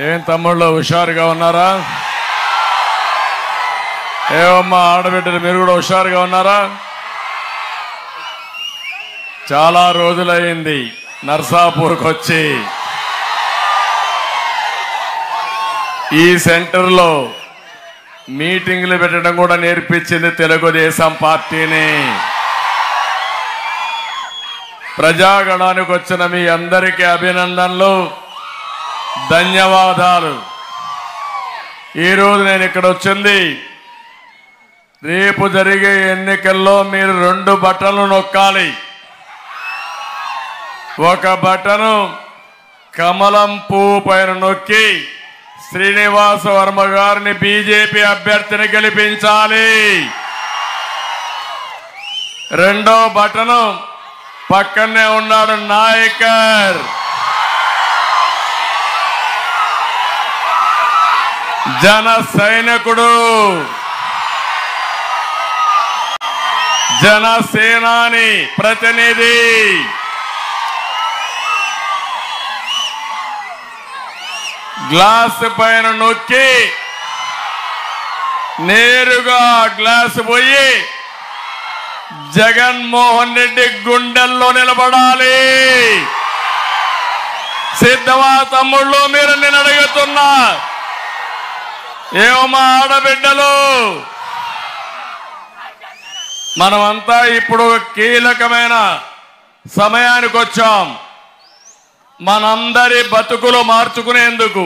ఏం తమ్ముళ్ళు హుషారుగా ఉన్నారా? ఏమమ్మా ఆడబిడ్డలు మీరు కూడా హుషారుగా ఉన్నారా? చాలా రోజులైంది నర్సాపూర్కి వచ్చి ఈ సెంటర్లో మీటింగ్లు పెట్టడం కూడా నేర్పించింది తెలుగుదేశం పార్టీని. ప్రజాగణానికి వచ్చిన మీ అందరికీ అభినందనలు, ధన్యవాదాలు. ఈరోజు నేను ఇక్కడ వచ్చింది, రేపు జరిగే ఎన్నికల్లో మీరు 2 బటన్లు నొక్కాలి. ఒక బటను కమలం పువ్వు పైన నొక్కి శ్రీనివాస వర్మ గారిని బీజేపీ అభ్యర్థిని గెలిపించాలి. రెండో బటను పక్కనే ఉన్నాడు నాయకర్, జన సైనికుడు, జనసేనాని ప్రతినిధి. గ్లాసు పైన నొక్కి నేరుగా గ్లాసు పోయి జగన్మోహన్ రెడ్డి గుండెల్లో నిలబడాలి. సిద్ధమా తమ్ముళ్ళు? మీరు నేను అడుగుతున్నా. ఏమమ్మా ఆడబిడ్డలు, మనమంతా ఇప్పుడు కీలకమైన సమయానికి వచ్చాం. మనందరి బతుకులు మార్చుకునేందుకు,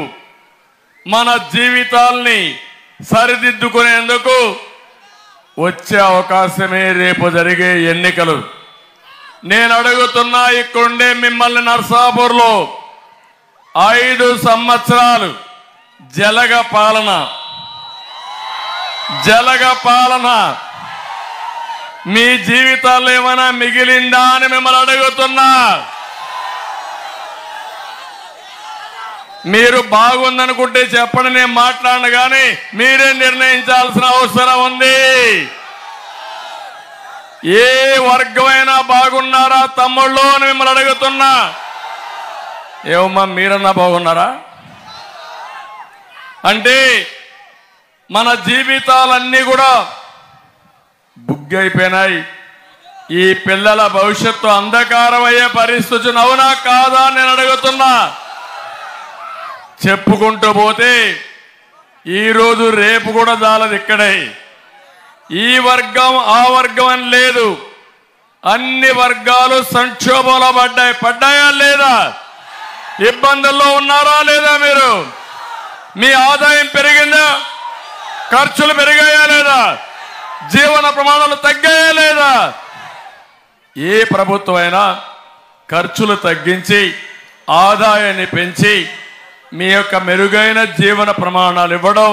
మన జీవితాల్ని సరిదిద్దుకునేందుకు వచ్చే అవకాశమే రేపు జరిగే ఎన్నికలు. నేను అడుగుతున్నా, ఇక్కడుండే మిమ్మల్ని నర్సాపూర్లో 5 సంవత్సరాలు జలగ పాలన మీ జీవితాల్లో ఏమైనా మిగిలిందా అని మిమ్మల్ని అడుగుతున్నా. మీరు బాగుందనుకుంటే చెప్పండి, నేను మాట్లాడను, కానీ మీరే నిర్ణయించాల్సిన అవసరం ఉంది. ఏ వర్గమైనా బాగున్నారా తమ్ముళ్ళు అని మిమ్మల్ని అడుగుతున్నా. ఏమమ్మా మీరన్నా బాగున్నారా? అంటే మన జీవితాలన్నీ కూడా బుగ్గైపోయినాయి. ఈ పిల్లల భవిష్యత్తు అంధకారం అయ్యే పరిస్థితి అవునా కాదా అని నేను అడుగుతున్నా. చెప్పుకుంటూ పోతే ఈరోజు రేపు కూడా దాలది ఇక్కడే. ఈ వర్గం ఆ వర్గం అని లేదు, అన్ని వర్గాలు సంక్షోభంలో పడ్డాయా లేదా? ఇబ్బందుల్లో ఉన్నారా లేదా? మీరు మీ ఆదాయం పెరిగిందా? ఖర్చులు పెరిగాయా లేదా? జీవన ప్రమాణాలు తగ్గాయా లేదా? ఏ ప్రభుత్వం అయినా ఖర్చులు తగ్గించి ఆదాయాన్ని పెంచి మీ యొక్క మెరుగైన జీవన ప్రమాణాలు ఇవ్వడం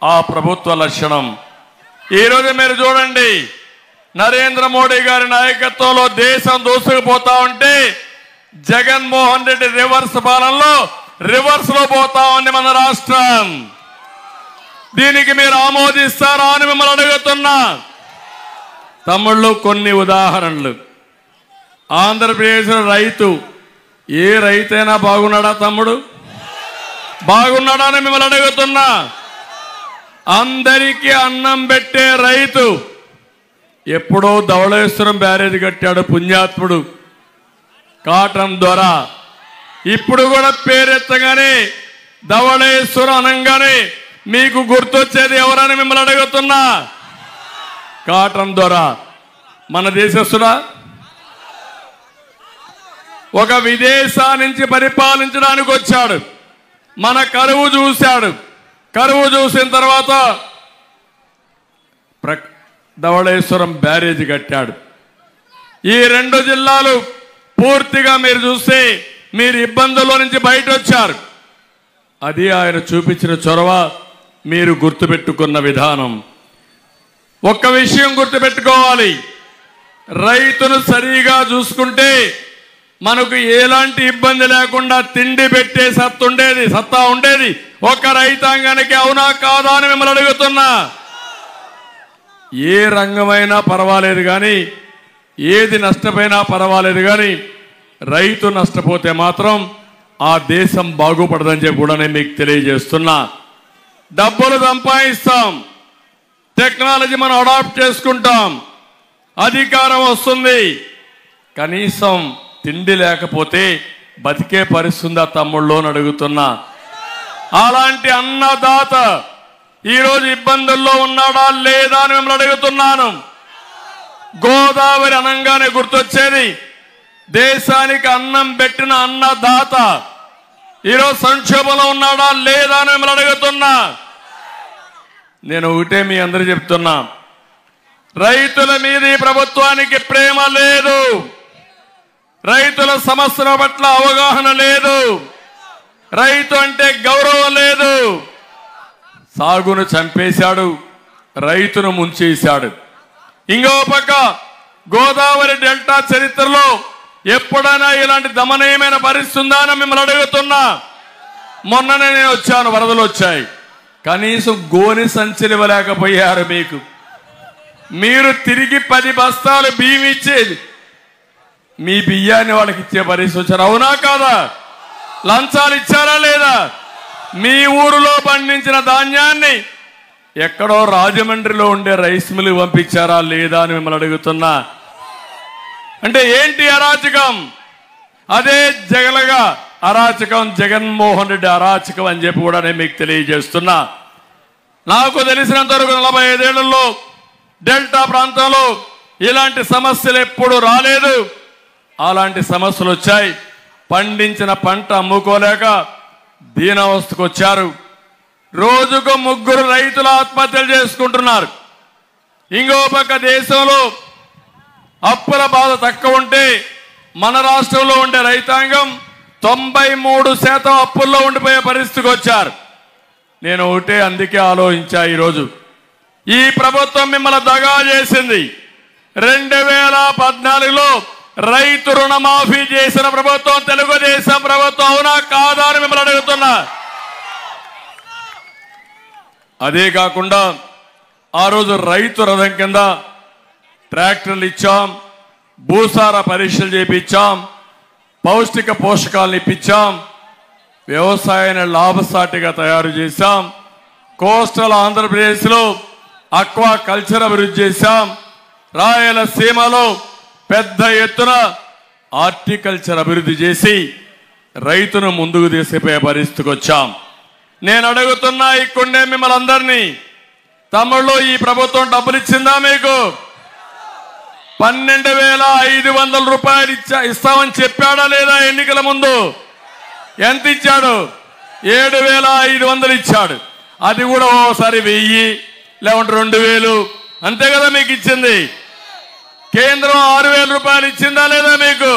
ఆ ప్రభుత్వ లక్షణం. ఈరోజు మీరు చూడండి, నరేంద్ర మోడీ గారి నాయకత్వంలో దేశం దూసుకుపోతా ఉంటే జగన్మోహన్ రెడ్డి రివర్స్ పాలనలో రివర్స్ లో పోతా ఉంది మన రాష్ట్రం. దీనికి మీరు ఆమోదిస్తారా అని మిమ్మల్ని అడుగుతున్నా. తమ్ముళ్ళు, కొన్ని ఉదాహరణలు. ఆంధ్రప్రదేశ్ రైతు, ఏ రైతైనా బాగున్నాడా తమ్ముడు? బాగున్నాడా అని మిమ్మల్ని అడుగుతున్నా. అందరికీ అన్నం పెట్టే రైతు. ఎప్పుడో ధవళేశ్వరం బ్యారేజ్ కట్టాడు పుణ్యాత్ముడు కాటన్ ద్వారా. ఇప్పుడు కూడా పేరెత్తగానే ధవళేశ్వరం అనగానే మీకు గుర్తొచ్చేది ఎవరని మిమ్మల్ని అడుగుతున్నా. కాటన్ ద్వారా. మన దేశస్తుడా? ఒక విదేశా నుంచి పరిపాలించడానికి వచ్చాడు. మన కరువు చూశాడు. కరువు చూసిన తర్వాత ధవళేశ్వరం బ్యారేజ్ కట్టాడు. ఈ 2 జిల్లాలు పూర్తిగా మీరు చూస్తే మీరు ఇబ్బందుల్లో నుంచి బయట వచ్చారు. అది ఆయన చూపించిన చొరవ, మీరు గుర్తుపెట్టుకున్న విధానం. ఒక్క విషయం గుర్తుపెట్టుకోవాలి, రైతును సరిగా చూసుకుంటే మనకు ఎలాంటి ఇబ్బంది లేకుండా తిండి పెట్టే సత్తా ఉండేది ఒక రైతాంగానికి. అవునా కాదా అని మిమ్మల్ని అడుగుతున్నా. ఏ రంగమైనా పర్వాలేదు కానీ, ఏది నష్టపోయినా పర్వాలేదు కానీ, రైతు నష్టపోతే మాత్రం ఆ దేశం బాగుపడదని చెప్పి కూడా నేను మీకు తెలియజేస్తున్నా. డబ్బులు సంపాదిస్తాం, టెక్నాలజీ మనం అడాప్ట్ చేసుకుంటాం, అధికారం వస్తుంది, కనీసం తిండి లేకపోతే బతికే పరిస్థితుందా తమ్ముళ్ళు అని అడుగుతున్నా. అలాంటి అన్నదాత ఈరోజు ఇబ్బందుల్లో ఉన్నాడా లేదా అని మిమ్మల్ని అడుగుతున్నాను. గోదావరి అనంగానే గుర్తొచ్చేది దేశానికి అన్నం పెట్టిన అన్నదాత ఈరోజు సంక్షోభంలో ఉన్నాడా లేదా అని మిమ్మల్ని అడుగుతున్నా. నేను ఒకటే మీ అందరూ చెప్తున్నా, రైతుల మీద ఈ ప్రభుత్వానికి ప్రేమ లేదు, రైతుల సమస్యల పట్ల అవగాహన లేదు, రైతు అంటే గౌరవం లేదు. సాగును చంపేశాడు, రైతును ముంచేశాడు. ఇంకో పక్క గోదావరి డెల్టా చరిత్రలో ఎప్పుడైనా ఇలాంటి దమనీయమైన పరిస్థితి ఉందా అని మిమ్మల్ని అడుగుతున్నా. మొన్ననే నేను వచ్చాను, వరదలు వచ్చాయి, కనీసం గోని సంచులు ఇవ్వలేకపోయారు. మీరు తిరిగి 10 బస్తాలు బియ్యం ఇచ్చేది, మీ బియ్యాన్ని వాళ్ళకి ఇచ్చే పరిస్థితి వచ్చారు. అవునా కాదా? లంచాలు ఇచ్చారా లేదా? మీ ఊరిలో పండించిన ధాన్యాన్ని ఎక్కడో రాజమండ్రిలో ఉండే రైస్ మిల్ పంపించారా లేదా అని మిమ్మల్ని అడుగుతున్నా. అంటే ఏంటి అరాచకం? అదే జగలగా అరాచకం, జగన్మోహన్ రెడ్డి అరాచకం అని చెప్పి కూడా నేను మీకు తెలియజేస్తున్నా. నాకు తెలిసినంత వరకు 45 ఏళ్లలో డెల్టా ప్రాంతంలో ఇలాంటి సమస్యలు ఎప్పుడు రాలేదు. అలాంటి సమస్యలు వచ్చాయి. పండించిన పంట అమ్ముకోలేక దీనావస్థకు వచ్చారు. రోజుకు 3 రైతులు ఆత్మహత్యలు చేసుకుంటున్నారు. ఇంకో పక్క దేశంలో అప్పుల బాధ తక్కువ ఉంటే మన రాష్ట్రంలో ఉండే రైతాంగం 93% అప్పుల్లో ఉండిపోయే పరిస్థితికి వచ్చారు. నేను ఒకటే అందుకే ఆలోచించా, ఈరోజు ఈ ప్రభుత్వం మిమ్మల్ని దగా చేసింది. 2014లో రైతు రుణమాఫీ చేసిన ప్రభుత్వం తెలుగుదేశం ప్రభుత్వం, అవునా కాదా అని మిమ్మల్ని అడుగుతున్నా. అదే కాకుండా ఆ రోజు రైతు రథం కింద ట్రాక్టర్లు ఇచ్చాం, భూసార పరీక్షలు చేయించాం, పౌష్టిక పోషకాలను ఇప్పించాం, వ్యవసాయాన్ని లాభసాటిగా తయారు చేశాం, కోస్టల్ ఆంధ్రప్రదేశ్లో అక్వా కల్చర్ అభివృద్ధి చేశాం, రాయలసీమలో పెద్ద ఎత్తున హార్టికల్చర్ అభివృద్ధి చేసి రైతును ముందుకు తీసుకుపోయే పరిస్థితికి వచ్చాం. నేను అడుగుతున్నా ఇక్కడే మిమ్మల్ని అందరినీ, తమ్ముళ్ళు ఈ ప్రభుత్వం డబ్బులు ఇచ్చిందా మీకు? 12,500 రూపాయలు ఇస్తామని చెప్పాడా లేదా? ఎన్నికల ముందు ఎంత ఇచ్చాడు? 7,500 ఇచ్చాడు. అది కూడా ఓసారి 1000 లేకుంటే 2,000 అంతే కదా మీకు ఇచ్చింది. కేంద్రం 6,000 రూపాయలు ఇచ్చిందా లేదా మీకు?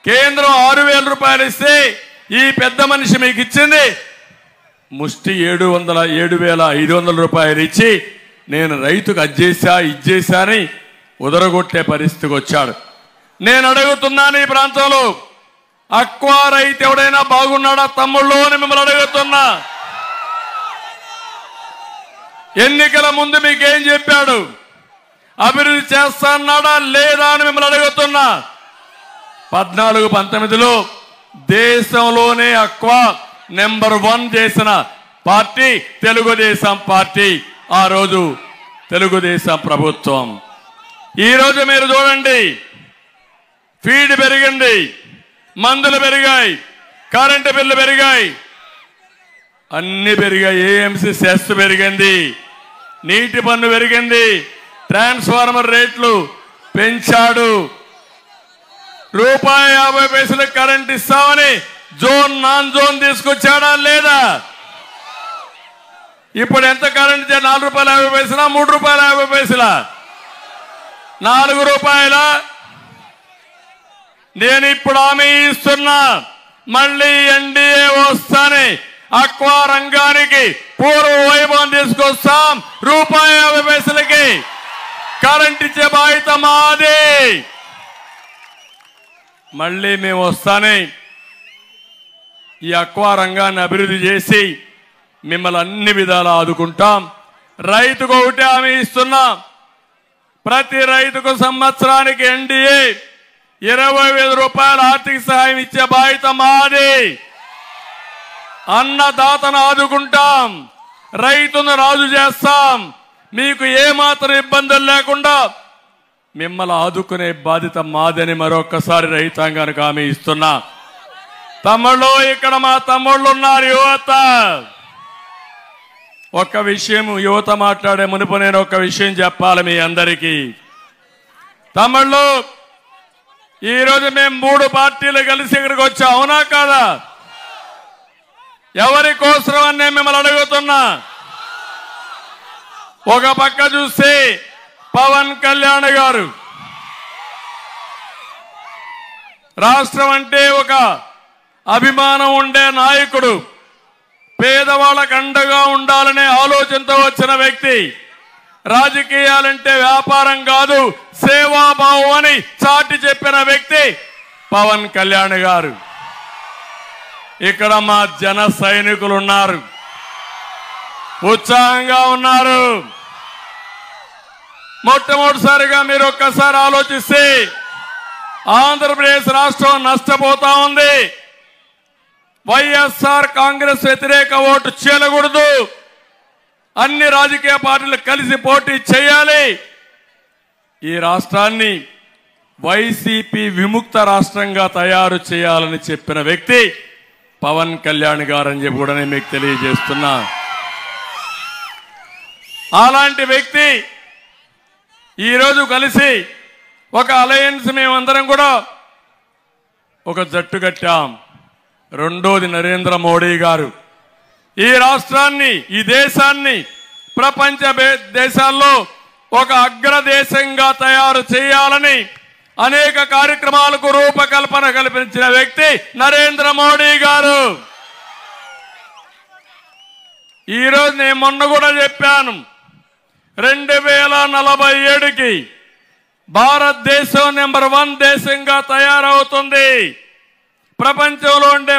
కేంద్రం 6,000 రూపాయలు ఇస్తే ఈ పెద్ద మనిషి మీకు ఇచ్చింది ముష్టి 7,500 రూపాయలు ఇచ్చి నేను రైతుకు అజ్జేసా ఇజ్జేసా అని ఉదరగొట్టే పరిస్థితికి వచ్చాడు. నేను అడుగుతున్నాను, ఈ ప్రాంతంలో అక్వా రైతు ఎవడైనా బాగున్నాడా తమ్ముళ్ళు అని మిమ్మల్ని అడుగుతున్నా. ఎన్నికల ముందు మీకేం చెప్పాడు? అభివృద్ధి చేస్తాన్నాడా లేదా అని మిమ్మల్ని అడుగుతున్నా. 14-19లో దేశంలోనే అక్వా నెంబర్ 1 చేసిన పార్టీ తెలుగుదేశం పార్టీ. ఆ రోజు తెలుగుదేశం ప్రభుత్వం. ఈరోజు మీరు చూడండి, ఫీడ్ పెరిగింది, మందులు పెరిగాయి, కరెంటు బిల్లు పెరిగాయి, అన్ని పెరిగాయి. ఏఎంసీ సెస్ పెరిగింది, నీటి పన్ను పెరిగింది, ట్రాన్స్ఫార్మర్ రేట్లు పెంచాడు, ₹1.50 కరెంట్ ఇస్తామని జోన్ నాన్ జోన్ తీసుకొచ్చాడా లేదా? ఇప్పుడు ఎంత కరెంట్? ₹4.50, ₹3.50, ₹4. నేను ఇప్పుడు హామీ ఇస్తున్నా, మళ్ళీ ఎన్డీఏ వస్తానే అక్వా రంగానికి పూర్వ వైభవం తీసుకొస్తాం. ₹1.50 కరెంట్ ఇచ్చే బాధ్యత మాది. మళ్ళీ మేము వస్తానే ఈ అక్వా రంగాన్ని అభివృద్ధి చేసి మిమ్మల్ని అన్ని విధాలా ఆదుకుంటాం. రైతుకు ఒకటే హామీ ఇస్తున్నా, ప్రతి రైతుకు సంవత్సరానికి ఎన్డీఏ ₹20,000 ఆర్థిక సహాయం ఇచ్చే బాధ్యత మాది. అన్నదాతను ఆదుకుంటాం, రైతును రాజు చేస్తాం. మీకు ఏమాత్రం ఇబ్బందులు లేకుండా మిమ్మల్ని ఆదుకునే బాధ్యత మాదని మరొక్కసారి రైతాంగానికి హామీ ఇస్తున్నా. తమ్ముళ్ళు, ఇక్కడ మా తమ్ముళ్ళు ఉన్నారు, యువత. ఒక్క విషయం యువత మాట్లాడే మునుపు నేను ఒక విషయం చెప్పాలి మీ అందరికీ. తమ్ముళ్ళు, ఈరోజు మేము 3 పార్టీలు కలిసి ఇక్కడికి వచ్చాం, అవునా కాదా? ఎవరి కోసం అని నేను మిమ్మల్ని అడుగుతున్నా. ఒక పక్క చూస్తే పవన్ కళ్యాణ్ గారు రాష్ట్రం అంటే ఒక అభిమానం ఉండే నాయకుడు, పేదవాళ్ళకు అండగా ఉండాలనే ఆలోచనతో వచ్చిన వ్యక్తి. రాజకీయాలంటే వ్యాపారం కాదు, సేవాభావం అని చాటి చెప్పిన వ్యక్తి పవన్ కళ్యాణ్ గారు. ఇక్కడ మా జన సైనికులు ఉన్నారు, ఉత్సాహంగా ఉన్నారు. మొట్టమొదటిసారిగా మీరు ఒక్కసారి ఆలోచిస్తే ఆంధ్రప్రదేశ్ రాష్ట్రం నష్టపోతా ఉంది. వైఎస్ఆర్ కాంగ్రెస్ వ్యతిరేక ఓటు చేయకూడదు, అన్ని రాజకీయ పార్టీలు కలిసి పోటీ చేయాలి. ఈ రాష్ట్రాన్ని వైసీపీ విముక్త రాష్ట్రంగా తయారు చేయాలని చెప్పిన వ్యక్తి పవన్ కళ్యాణ్ గారు అని చెప్పి కూడా నేను మీకు తెలియజేస్తున్నా. అలాంటి వ్యక్తి ఈరోజు కలిసి ఒక అలయన్స్ మేమందరం కూడా ఒక జట్టు కట్టాం. రెండోది నరేంద్ర మోడీ గారు ఈ రాష్ట్రాన్ని, ఈ దేశాన్ని ప్రపంచ దేశాల్లో ఒక అగ్రదేశంగా తయారు చేయాలని అనేక కార్యక్రమాలకు రూపకల్పన కల్పించిన వ్యక్తి నరేంద్ర మోడీ గారు. ఈరోజు నేను మొన్న కూడా చెప్పాను, 2047కి భారతదేశం నెంబర్ 1 దేశంగా తయారవుతుంది. ప్రపంచంలో ఉండే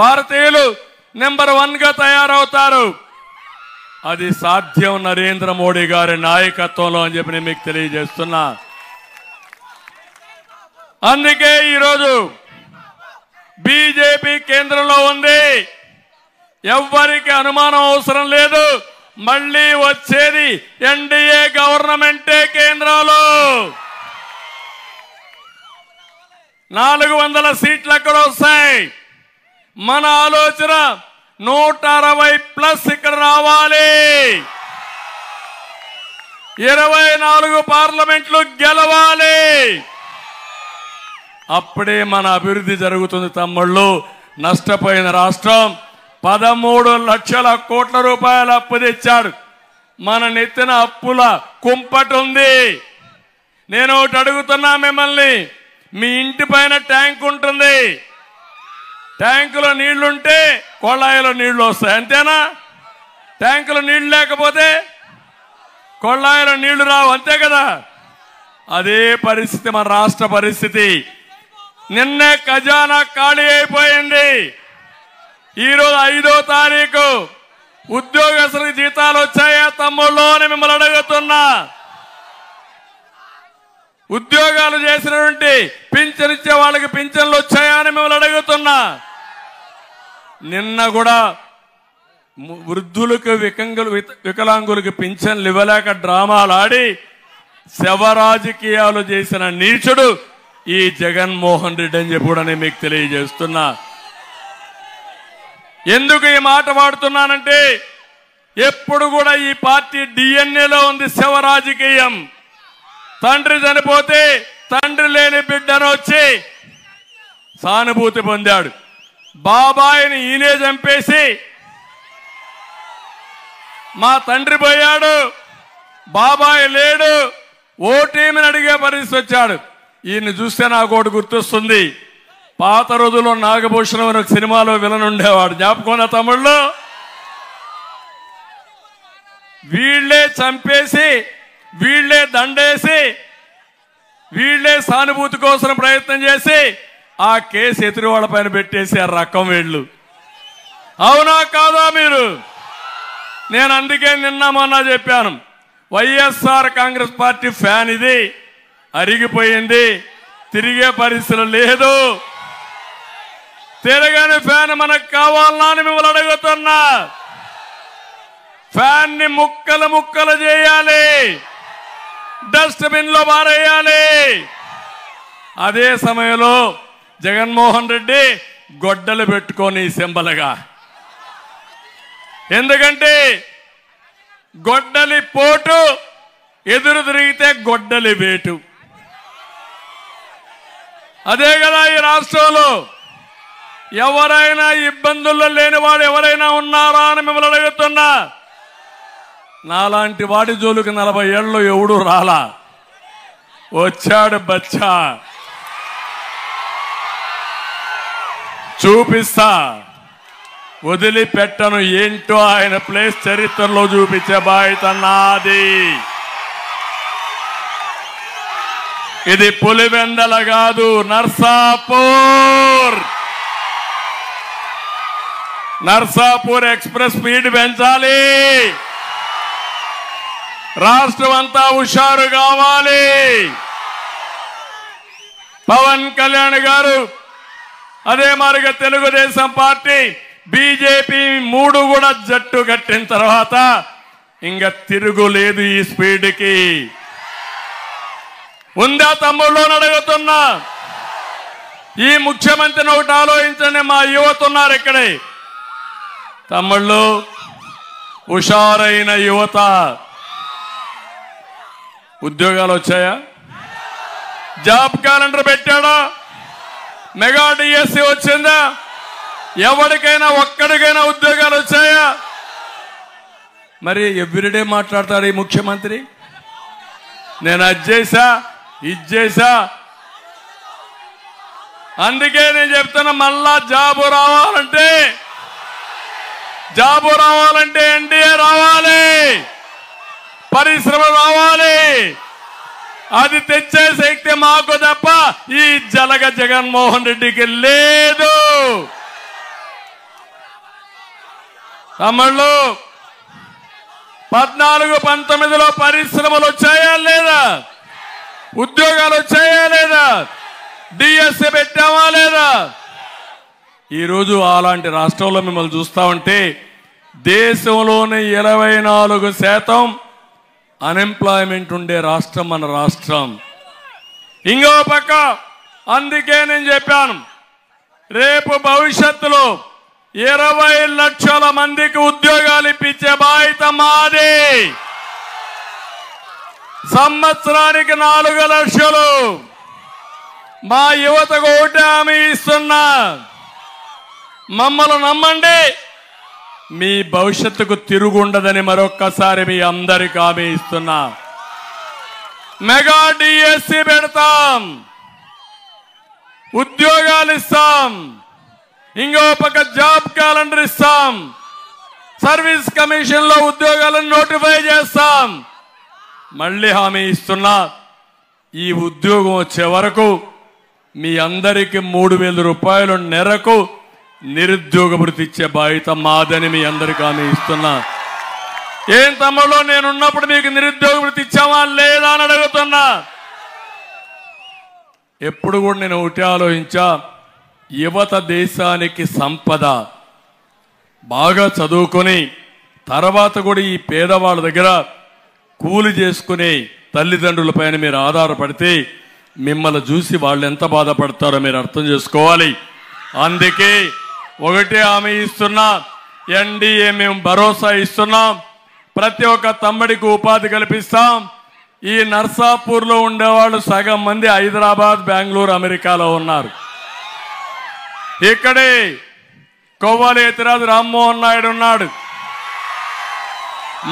భారతీయులు నెంబర్ 1గా తయారవుతారు. అది సాధ్యం నరేంద్ర మోడీ గారి నాయకత్వంలో అని చెప్పి నేను మీకు తెలియజేస్తున్నా. అందుకే ఈరోజు బీజేపీ కేంద్రంలో ఉంది. ఎవ్వరికి అనుమానం అవసరం లేదు, మళ్ళీ వచ్చేది ఎన్డీఏ గవర్నమెంటే కేంద్రంలో. 400 సీట్లు అక్కడ వస్తాయి. మన ఆలోచన 160+ ఇక్కడ రావాలి. 24 పార్లమెంట్లు గెలవాలి. అప్పుడే మన అభివృద్ధి జరుగుతుంది. తమ్ముళ్ళు, నష్టపోయిన రాష్ట్రం 13 లక్షల కోట్ల రూపాయల అప్పు తెచ్చాడు. మన నెత్తిన అప్పుల కుంపటి ఉంది. నేను ఒకటి అడుగుతున్నా మిమ్మల్ని, మీ ఇంటి పైన ట్యాంక్ ఉంటుంది, ట్యాంకులో నీళ్లుంటే కొళాయిలో నీళ్లు వస్తాయి, అంతేనా? ట్యాంకులో నీళ్లు లేకపోతే కొళాయిలో నీళ్లు రావు, అంతే కదా? అదే పరిస్థితి మన రాష్ట్ర పరిస్థితి. నిన్నే ఖజానా ఖాళీ అయిపోయింది. ఈరోజు 5వ తారీఖు ఉద్యోగస్తులకు జీతాలు వచ్చాయా తమ్ముళ్ళు అని మిమ్మల్ని అడుగుతున్నా. ఉద్యోగాలు చేసినటువంటి పింఛన్ ఇచ్చే వాళ్ళకి పింఛన్లు వచ్చాయా అని మిమ్మల్ని అడుగుతున్నా. నిన్న కూడా వృద్ధులకు వికలాంగులకు పింఛన్లు ఇవ్వలేక డ్రామాలు ఆడి శవ రాజకీయాలు చేసిన నీచుడు ఈ జగన్మోహన్ రెడ్డి అని చెప్పి కూడా నేను మీకు తెలియజేస్తున్నా. ఎందుకు ఈ మాట వాడుతున్నానంటే, ఎప్పుడు కూడా ఈ పార్టీ డిఎన్ఏలో ఉంది శవ రాజకీయం. తండ్రి చనిపోతే తండ్రి లేని బిడ్డను వచ్చి సానుభూతి పొందాడు. బాబాయిని ఈయనే చంపేసి మా తండ్రి పోయాడు, బాబాయ్ లేడు, ఓటేమని అడిగే పరిస్థితి వచ్చాడు. ఈయన్ని చూస్తే నాకు ఒకటి గుర్తొస్తుంది. పాత రోజుల్లో నాగభూషణం అని ఒక సినిమాలో విలన్ ఉండేవాడు, జ్ఞాపకం తమ్ముళ్ళు. వీళ్లే చంపేసి, వీళ్లే దండేసి, వీళ్లే సానుభూతి కోసం ప్రయత్నం చేసి ఆ కేసు ఎదురువాళ్ళ పైన పెట్టేసి ఆ రకం వీళ్ళు. అవునా కాదా మీరు? నేను అందుకే నిన్న మొన్న చెప్పాను, వైఎస్ఆర్ కాంగ్రెస్ పార్టీ ఫ్యాన్ ఇది, అరిగిపోయింది, తిరిగే పరిస్థితులు లేదు. తిరగని ఫ్యాన్ మనకు కావాలన్నా అని మిమ్మల్ని అడుగుతున్నా. ఫ్యాన్ ని ముక్కలు ముక్కలు చేయాలి, డస్ట్బిన్ లో పారేయాలి. అదే సమయంలో జగన్మోహన్ రెడ్డి గొడ్డలు పెట్టుకొని సింబల్గా, ఎందుకంటే గొడ్డలి పోటు ఎదురు తిరిగితే గొడ్డలి వేటు. అదే కదా ఈ రాష్ట్రంలో. ఎవరైనా ఇబ్బందుల్లో లేనివాడు ఎవరైనా ఉన్నారా అని మిమ్మల్ని అడుగుతున్నా. నాలాంటి వాడి జోలికి 40 ఏళ్ళు ఎవడు రాలా. వచ్చాడు బచ్చా, చూపిస్తా, వదిలిపెట్టను. ఏంటో ఆయన ప్లేస్ చరిత్రలో చూపించే బాధ్యత నాది. ఇది పులివెందల కాదు, నర్సాపూర్. నర్సాపూర్ ఎక్స్ప్రెస్ స్పీడ్ పెంచాలి. రాష్ట్రం అంతా హుషారు కావాలి. పవన్ కళ్యాణ్ గారు, అదే మాదిరిగా తెలుగుదేశం పార్టీ, బీజేపీ 3 కూడా జట్టు కట్టిన తర్వాత ఇంకా తిరుగులేదు ఈ స్పీడ్కి. ఉందా తమ్ముళ్ళు అడుగుతున్నా. ఈ ముఖ్యమంత్రిని ఒకటి ఆలోచించండి. మా యువత ఉన్నారు ఇక్కడే. తమ్ముళ్ళు, హుషారైన యువత. ఉద్యోగాలు వచ్చాయా? జాబ్ క్యాలెండర్ పెట్టాడా? మెగా డిఎస్సి వచ్చిందా? ఎవరికైనా ఒక్కడికైనా ఉద్యోగాలు వచ్చాయా? మరి ఎవ్రీడే మాట్లాడతాడు ఈ ముఖ్యమంత్రి. నేను అది చేశా, ఇది చేశా. అందుకే నేను చెప్తున్నా, మళ్ళా జాబు రావాలంటే ఎన్డీఏ రావాలి, పరిశ్రమ రావాలి. అది తెచ్చే శక్తి మాకు తప్ప ఈ జగన్మోహన్ రెడ్డికి లేదు. తమ్ముళ్ళు, 14-19లో పరిశ్రమలు వచ్చాయా లేదా? ఉద్యోగాలు వచ్చాయా లేదా? డిఎస్సి పెట్టామా లేదా? ఈరోజు అలాంటి రాష్ట్రంలో మిమ్మల్ని చూస్తా ఉంటే దేశంలోనే 24% అన్ఎంప్లాయ్మెంట్ ఉండే రాష్ట్రం మన రాష్ట్రం. ఇంకో పక్క, అందుకే నేను చెప్పాను, రేపు భవిష్యత్తులో 20 లక్షల మందికి ఉద్యోగాలు ఇప్పించే బాధ్యత మాది. సంవత్సరానికి 4 లక్షలు. మా యువతకు ఒకటే హామీ ఇస్తున్నా, మమ్మల్ని నమ్మండి, మీ భవిష్యత్తుకు తిరుగుండదని మరొక్కసారి మీ అందరికీ హామీ ఇస్తున్నా. మెగా డిఎస్సి పెడతాం, ఉద్యోగాలు ఇస్తాం, ఇంకో పక్క జాబ్ క్యాలెండర్ ఇస్తాం, సర్వీస్ కమిషన్ లో ఉద్యోగాలను నోటిఫై చేస్తాం. మళ్ళీ హామీ ఇస్తున్నా, ఈ ఉద్యోగం వచ్చే వరకు మీ అందరికీ 3,000 రూపాయలు నెలకు నిరుద్యోగ భృతి ఇచ్చే బాధ్యత మాదని మీ అందరికీ హామీ ఇస్తున్నా. ఏం తమ్ముళ్ళు, నేనున్నప్పుడు మీకు నిరుద్యోగ భృతి ఇచ్చామా లేదా అని అడుగుతున్నా. ఎప్పుడు కూడా నేను ఒకటి ఆలోచించా, యువత దేశానికి సంపద. బాగా చదువుకొని తర్వాత కూడా ఈ పేదవాళ్ళ దగ్గర కూలి చేసుకునే తల్లిదండ్రులపైన మీరు ఆధారపడితే మిమ్మల్ని చూసి వాళ్ళు ఎంత బాధపడతారో మీరు అర్థం చేసుకోవాలి. అందుకే ఒకటే హామీ ఇస్తున్నా, ఎన్డీఏ మేము భరోసా ఇస్తున్నాం, ప్రతి ఒక్క తమ్ముడికి ఉపాధి కల్పిస్తాం. ఈ నర్సాపూర్లో ఉండేవాళ్ళు సగం మంది హైదరాబాద్, బెంగళూరు, అమెరికాలో ఉన్నారు. ఇక్కడే కొవ్వాలి ఎత్తిరాజు రామ్మోహన్ నాయుడు ఉన్నాడు,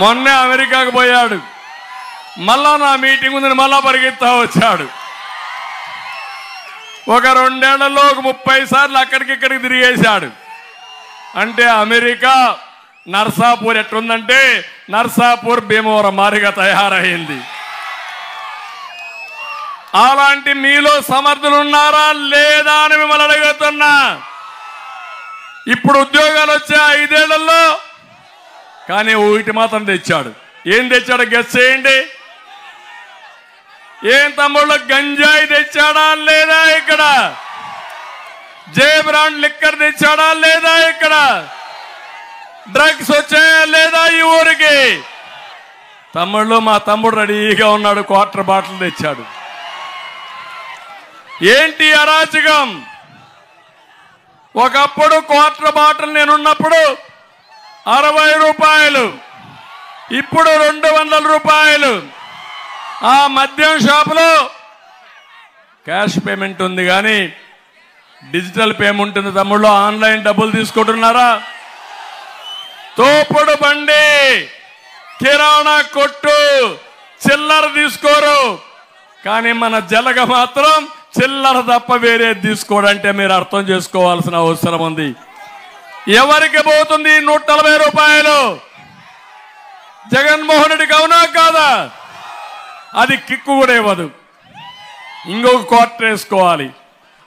మొన్నే అమెరికాకు పోయాడు. మళ్ళా నా మీటింగ్ ఉందని మళ్ళా పరిగెత్తా వచ్చాడు. ఒక 2 ఏళ్లలో 30 సార్లు అక్కడికి ఇక్కడికి తిరిగేశాడు. అంటే అమెరికా నర్సాపూర్ ఎట్లుందంటే నర్సాపూర్ భీమవరం మారిగా తయారైంది. అలాంటి మీలో సమర్థులు ఉన్నారా లేదా అని మిమ్మల్ని అడుగుతున్నా. ఇప్పుడు ఉద్యోగాలు వచ్చే 5 ఏళ్లలో కానీ ఒకటి మాత్రం తెచ్చాడు. ఏం తెచ్చాడో గెస్ చేయండి. ఏం తమ్ముళ్ళు, గంజాయి తెచ్చాడా లేదా? ఇక్కడ జే బ్రాండ్ లిక్కర్ తెచ్చాడా లేదా? ఇక్కడ డ్రగ్స్ వచ్చాయా లేదా ఈ ఊరికి? మా తమ్ముడు రెడీగా ఉన్నాడు, క్వార్టర్ బాటిల్ తెచ్చాడు. ఏంటి అరాచకం? ఒకప్పుడు క్వార్టర్ బాటిల్ నేనున్నప్పుడు 60 రూపాయలు, ఇప్పుడు 200 రూపాయలు. ఆ మద్యం షాపులో క్యాష్ పేమెంట్ ఉంది కానీ డిజిటల్ పేమెంట్ ఉంది. తమ్ముళ్ళు ఆన్లైన్ డబ్బులు తీసుకుంటున్నారా? తోపుడు బండి, కిరాణా కొట్టు చిల్లర తీసుకోరు, కానీ మన జలగ మాత్రం చిల్లర తప్ప వేరే తీసుకోడంటే మీరు అర్థం చేసుకోవాల్సిన అవసరం ఉంది. ఎవరికి పోతుంది 140 రూపాయలు? జగన్మోహన్ రెడ్డికి అవునా కాదా? అది కిక్కు కూడా ఇవ్వదు. ఇంకొక క్వార్టర్ వేసుకోవాలి,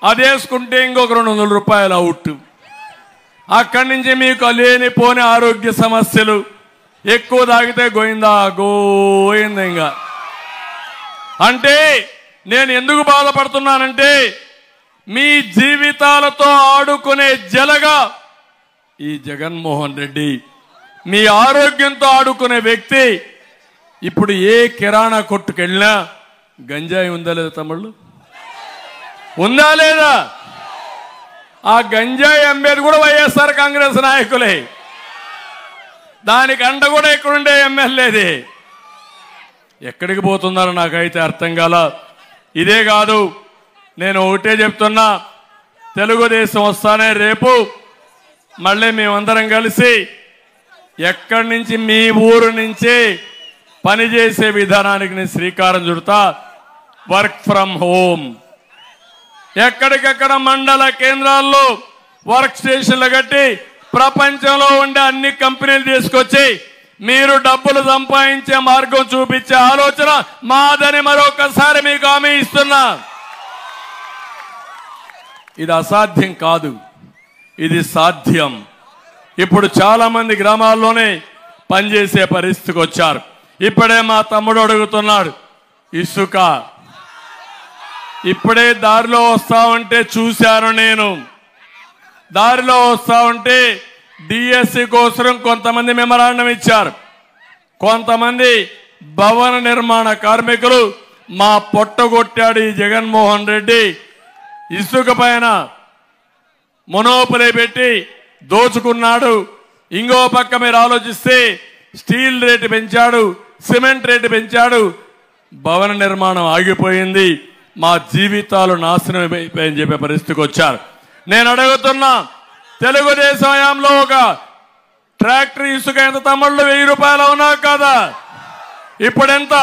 అది వేసుకుంటే ఇంకొక 200 రూపాయలు అవుట్. అక్కడి నుంచి మీకు లేనిపోని ఆరోగ్య సమస్యలు, ఎక్కువ తాగితే గోయిందా గోయిందా. అంటే నేను ఎందుకు బాధపడుతున్నానంటే మీ జీవితాలతో ఆడుకునే జలగా ఈ జగన్మోహన్ రెడ్డి, మీ ఆరోగ్యంతో ఆడుకునే వ్యక్తి. ఇప్పుడు ఏ కిరాణా కొట్టుకెళ్ళినా గంజాయి ఉందా లేదా తమ్ముళ్ళు? ఉందా లేదా? ఆ గంజాయి అమ్మేది కూడా వైఎస్ఆర్ కాంగ్రెస్ నాయకులే. దానికి అండ కూడా ఇక్కడుండే ఎమ్మెల్యేది. ఎక్కడికి పోతున్నారో నాకైతే అర్థం కాల. ఇదే కాదు, నేను ఒకటే చెప్తున్నా, తెలుగుదేశం వస్తానే రేపు మళ్ళీ మేమందరం కలిసి ఎక్కడి నుంచి మీ ఊరు నుంచి పనిచేసే విధానానికి నేను శ్రీకారం చుడతా. వర్క్ ఫ్రమ్ హోమ్, ఎక్కడికెక్కడ మండల కేంద్రాల్లో వర్క్ స్టేషన్లు కట్టి ప్రపంచంలో ఉండే అన్ని కంపెనీలు తీసుకొచ్చి మీరు డబ్బులు సంపాదించే మార్గం చూపించే ఆలోచన మాదని మరొకసారి మీకు హామీ ఇస్తున్నా. ఇది అసాధ్యం కాదు, ఇది సాధ్యం. ఇప్పుడు చాలా మంది గ్రామాల్లోనే పనిచేసే పరిస్థితికి వచ్చారు. ఇప్పుడే మా తమ్ముడు అడుగుతున్నాడు, ఇసుక ఇప్పుడే దారిలో వస్తా ఉంటే చూశాను. నేను దారిలో వస్తా ఉంటే డిఎస్సి కోసం కొంతమంది మెమరాండం ఇచ్చారు. కొంతమంది భవన నిర్మాణ కార్మికులు మా పొట్టగొట్టాడు ఈ జగన్మోహన్ రెడ్డి, ఇసుక పైన మొనోపలి పెట్టి దోచుకున్నాడు. ఇంకో పక్క మీరు ఆలోచిస్తే స్టీల్ రేటు పెంచాడు, సిమెంట్ రేటు పెంచాడు, భవన నిర్మాణం ఆగిపోయింది, మా జీవితాలు నాశనం అయిపోయాయని చెప్పే పరిస్థితికి వచ్చారు. నేను అడుగుతున్నా, తెలుగుదేశం హయాంలో ఒక ట్రాక్టర్ ఇసుక ఎంత తమ్ముళ్ళు? 1000 రూపాయలు అవునా కాదా? ఇప్పుడు ఎంత?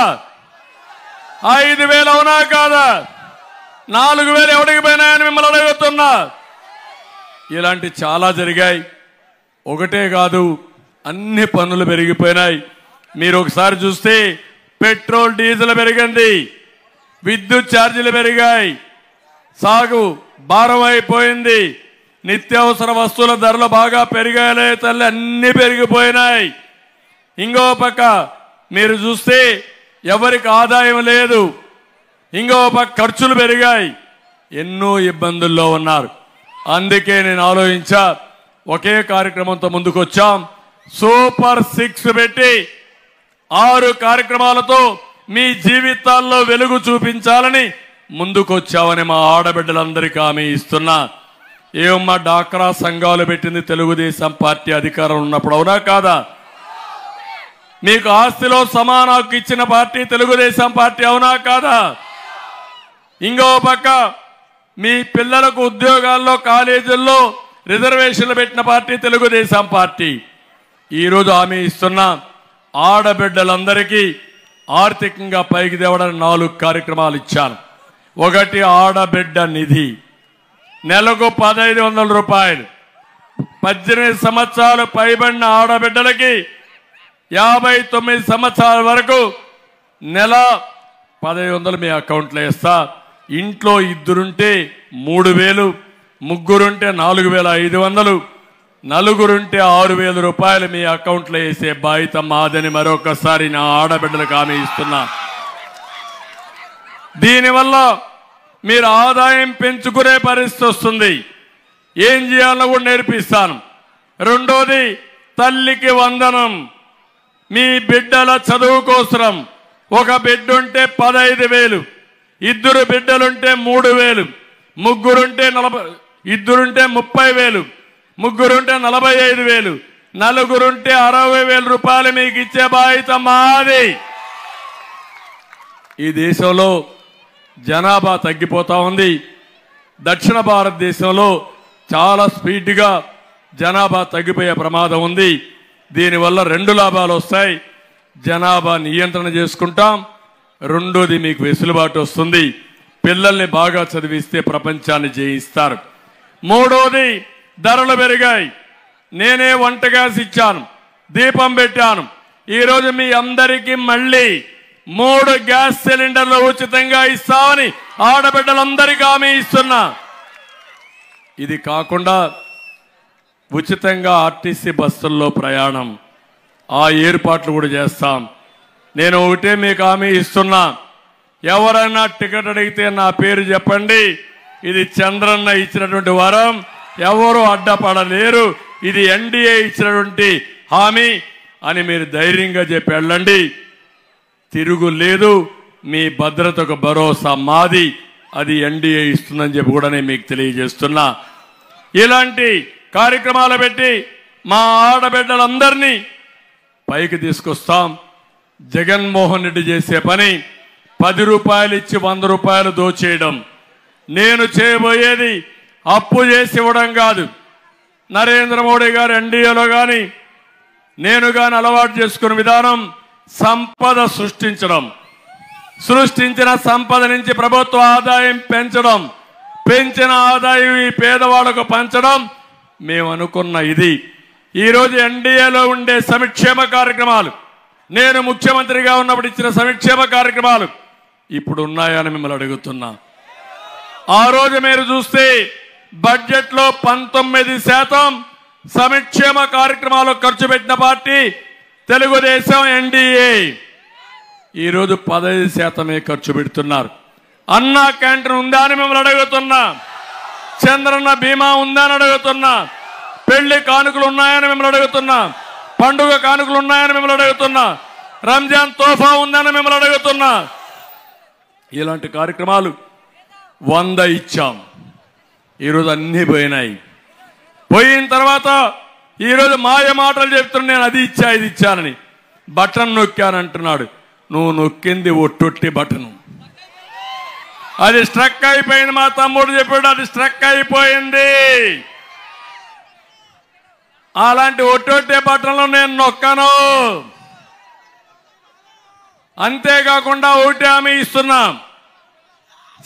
5000 అవునా కాదా? 4000 ఎవడికి పోయినాయని మిమ్మల్ని అడుగుతున్నా. ఇలాంటి చాలా జరిగాయి. ఒకటే కాదు, అన్ని పన్నులు పెరిగిపోయినాయి. మీరు ఒకసారి చూస్తే పెట్రోల్ డీజిల్ పెరిగింది, విద్యుత్ ఛార్జీలు పెరిగాయి, సాగు భారం అయిపోయింది, నిత్యావసర వస్తువుల ధరలు బాగా పెరిగాయలే తల్లి, అన్ని పెరిగిపోయినాయి. ఇంకో పక్క మీరు చూస్తే ఎవరికి ఆదాయం లేదు, ఇంకో పక్క ఖర్చులు పెరిగాయి, ఎన్నో ఇబ్బందుల్లో ఉన్నారు. అందుకే నేను ఆలోచించా, ఒకే కార్యక్రమంతో ముందుకు వచ్చాం. సూపర్ 6 పెట్టి 6 కార్యక్రమాలతో మీ జీవితాల్లో వెలుగు చూపించాలని ముందుకొచ్చామని మా ఆడబిడ్డలందరికీ హామీ ఇస్తున్నా. ఏమమ్మా, డాక్రా సంఘాలు పెట్టింది తెలుగుదేశం పార్టీ అధికారం ఉన్నప్పుడు, అవునా కాదా? మీకు ఆస్తిలో సమాన హక్కు ఇచ్చిన పార్టీ తెలుగుదేశం పార్టీ, అవునా కాదా? ఇంకో పక్క మీ పిల్లలకు ఉద్యోగాల్లో కాలేజీల్లో రిజర్వేషన్లు పెట్టిన పార్టీ తెలుగుదేశం పార్టీ. ఈరోజు హామీ ఇస్తున్నా, ఆడబిడ్డలందరికీ ఆర్థికంగా పైకి తేవడానికి 4 కార్యక్రమాలు ఇచ్చాను. ఒకటి ఆడబిడ్డ నిధి, నెలకు 1500 రూపాయలు. 18 సంవత్సరాలు పైబడిన ఆడబిడ్డలకి 59 సంవత్సరాల వరకు నెల 1500 మీ అకౌంట్లో వేస్తా. ఇంట్లో 2 3000, 3 4500, 4 6000 రూపాయలు మీ అకౌంట్లో వేసే బాధ్యత మాదని మరొకసారి నా ఆడబిడ్డలకు హామీ ఇస్తున్నా. దీనివల్ల మీరు ఆదాయం పెంచుకునే పరిస్థితి వస్తుంది. ఏం చేయాలో కూడా నేర్పిస్తాను. రెండోది తల్లికి వందనం. మీ బిడ్డల చదువు కోసం ఒక బిడ్డ ఉంటే 15,000, 2 బిడ్డలుంటే 3,000, ముగ్గురుంటే 30,000, ముగ్గురుంటే 45,000, నలుగురుంటే 60,000 రూపాయలు మీకు ఇచ్చే బాధ్యత మాది. ఈ దేశంలో జనాభా తగ్గిపోతా ఉంది. దక్షిణ భారతదేశంలో చాలా స్పీడ్గా జనాభా తగ్గిపోయే ప్రమాదం ఉంది. దీనివల్ల 2 లాభాలు వస్తాయి. జనాభా నియంత్రణ చేసుకుంటాం. రెండోది మీకు వెసులుబాటు వస్తుంది. పిల్లల్ని బాగా చదివిస్తే ప్రపంచాన్ని జయిస్తారు. మూడోది ధరలు పెరిగాయి. నేనే వంట గ్యాస్ ఇచ్చాను, దీపం పెట్టాను. ఈరోజు మీ అందరికీ మళ్ళీ 3 గ్యాస్ సిలిండర్లు ఉచితంగా ఇస్తామని ఆడబిడ్డలందరికీ హామీ ఇస్తున్నా. ఇది కాకుండా ఉచితంగా ఆర్టీసీ బస్సుల్లో ప్రయాణం, ఆ ఏర్పాట్లు కూడా చేస్తాం. నేను ఒకటే మీకు హామీ ఇస్తున్నా, ఎవరైనా టికెట్ అడిగితే నా పేరు చెప్పండి. ఇది చంద్రన్న ఇచ్చినటువంటి వరం, ఎవరు అడ్డపడలేరు. ఇది ఎన్డీఏ ఇచ్చినటువంటి హామీ అని మీరు ధైర్యంగా చెప్పి వెళ్ళండి. తిరుగులేదు. మీ భద్రతకు భరోసా మాది. అది ఎన్డీఏ ఇస్తుందని చెప్పి కూడా నేను మీకు తెలియజేస్తున్నా. ఇలాంటి కార్యక్రమాలు పెట్టి మా ఆడబిడ్డలందరినీ పైకి తీసుకొస్తాం. జగన్మోహన్ రెడ్డి చేసే పని 10 రూపాయలు ఇచ్చి 100 రూపాయలు దోచేయడం. నేను చేయబోయేది అప్పు చేసి ఇవ్వడం కాదు. నరేంద్ర మోడీ గారు ఎన్డీఏలో కానీ నేను కానీ అలవాటు చేసుకున్న విధానం సంపద సృష్టించడం. సృష్టించిన సంపద నుంచి ప్రభుత్వ ఆదాయం పెంచడం, పెంచిన ఆదాయం ఈ పేదవాళ్లకు పంచడం మేము అనుకున్న ఇది. ఈరోజు ఎన్డీఏలో ఉండే సంక్షేమ కార్యక్రమాలు, నేను ముఖ్యమంత్రిగా ఉన్నప్పుడు ఇచ్చిన సంక్షేమ కార్యక్రమాలు ఇప్పుడు ఉన్నాయని మిమ్మల్ని అడుగుతున్నా. ఆ రోజు మీరు చూస్తే బడ్జెట్లో 19% సంక్షేమ కార్యక్రమాలు ఖర్చు పెట్టిన పార్టీ తెలుగుదేశం, ఎన్డీఏ. ఈరోజు 15% ఖర్చు పెడుతున్నారు. అన్నా క్యాంటీన్ ఉందా అని మిమ్మల్ని అడుగుతున్నా. చంద్రన్న బీమా ఉందా అని అడుగుతున్నా. పెళ్లి కానుకలు ఉన్నాయని మిమ్మల్ని అడుగుతున్నా. పండుగ కానుకలు ఉన్నాయని మిమ్మల్ని అడుగుతున్నా. రంజాన్ తోఫా ఉందని మిమ్మల్ని అడుగుతున్నా. ఇలాంటి కార్యక్రమాలు 100 ఇచ్చాం. ఈరోజు అన్నీ పోయినాయి. పోయిన తర్వాత ఈరోజు మాయ మాటలు చెప్తున్నా, నేను అది ఇచ్చా ఇది ఇచ్చానని. బటన్ నొక్కానంటున్నాడు. నువ్వు నొక్కింది ఒట్టొట్టి బటను. అది స్ట్రక్ అయిపోయింది. మా తమ్ముడు చెప్పాడు అది స్ట్రక్ అయిపోయింది. అలాంటి ఒట్టొట్టే బటన్లు నేను నొక్కను. అంతేకాకుండా ఒకటి హామీ ఇస్తున్నాం.